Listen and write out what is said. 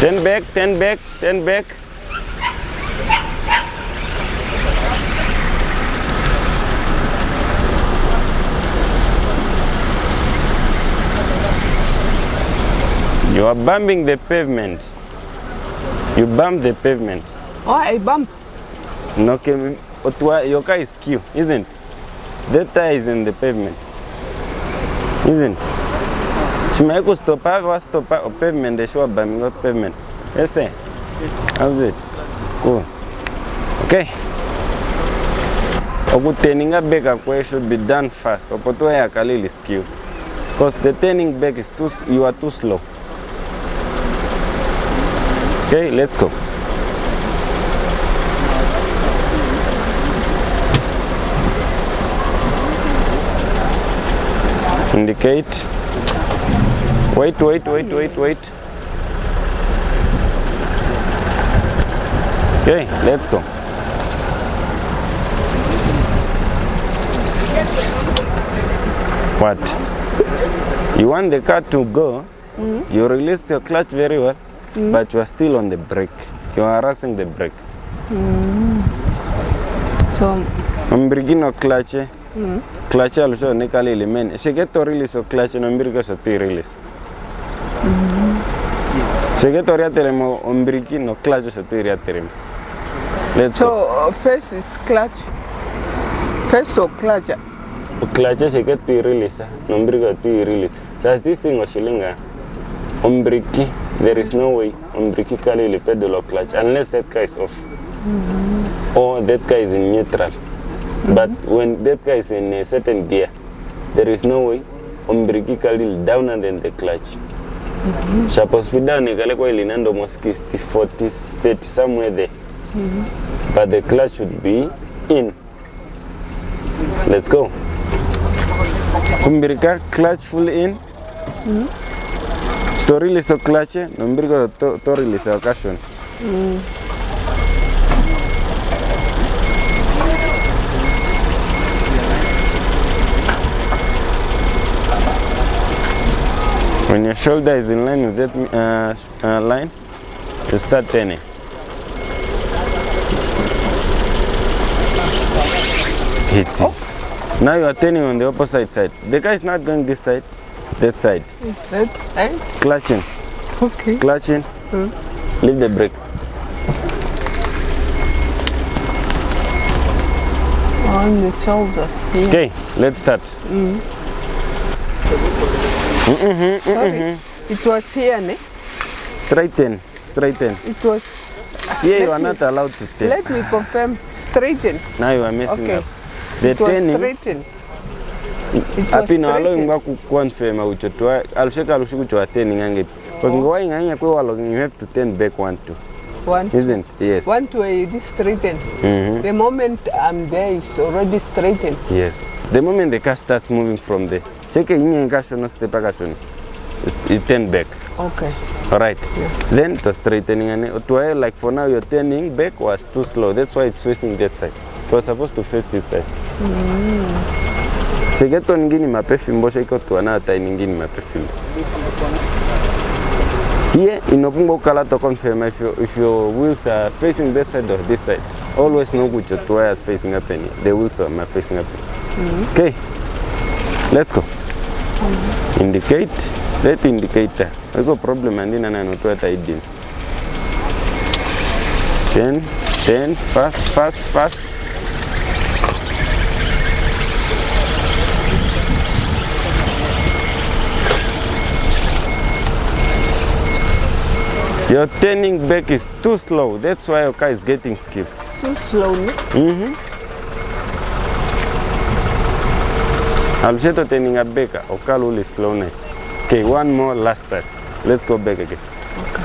Ten back, 10 back, 10 back. You are bumping the pavement. You bump the pavement. Oh, I bump. No, okay, your car is skew, isn't it? That tire is in the pavement, isn't it? Shimeko stop or pavement, they show bumping up pavement. Yes, sir. How's it? Cool. Okay. Turning back should be done fast. Opotoya kalili skew. Because the turning back is you are too slow. Okay, let's go. Indicate. Wait. Okay, let's go. What? You want the car to go, you release your clutch very well, but you are still on the brake. You are harassing the brake. So, I'm bringing a clutch. Clutch also nekali element. She get to release a clutch and umbilical so to release. She get to reateremo umbilical no clutch so to reateremo. Let's go. So first is clutch. First or clutch. Clutch she get to release. Umbilical to release. So as this thing was shilinga umbilical, there is no way umbilical kali pedal or clutch unless that car is off or that car is in neutral. But when that guy is in a certain gear, there is no way umbrically down and then the clutch. Supposed to be down almost 40, 30 somewhere there. But the clutch should be in. Let's go. Umbilical clutch fully in. Story release of clutch, umbilical to release of caution. When your shoulder is in line with that line, you start turning. Hit it. Oh. Now you are turning on the opposite side. The car is not going this side, that side. That side? Clutching. Okay. Clutching. Leave the brake. On the shoulder. Yeah. Okay, let's start. Sorry, it was here, ne? Straighten. It was. Here you are not allowed to turn. Let me confirm. Straighten. Now you are messing up. The It was turning. straighten. It was straighten. You have to turn back 1, 2. Isn't? Yes. 1, 2, it is straighten. The moment I'm there, it's already straightened. Yes. The moment the car starts moving from there, check you turn back. Okay. Alright. Yeah. Then to straightening like for now your turning back was too slow. That's why it's facing that side. It was supposed to face this side. She get on gini mapefimbo shake to another time ngini mapefimbo. Here in Opungo color to confirm if your wheels are facing that side or this side. Always know which your wires facing up and the wheels are facing up. Okay. Let's go. Indicate. That indicator. I got problem and then I know what I did. 10, fast. Your turning back is too slow. That's why your car is getting skipped. Too slow, ne? I'll show you turning a back. Or car will slow. Okay, one more last time. Let's go back again. Okay.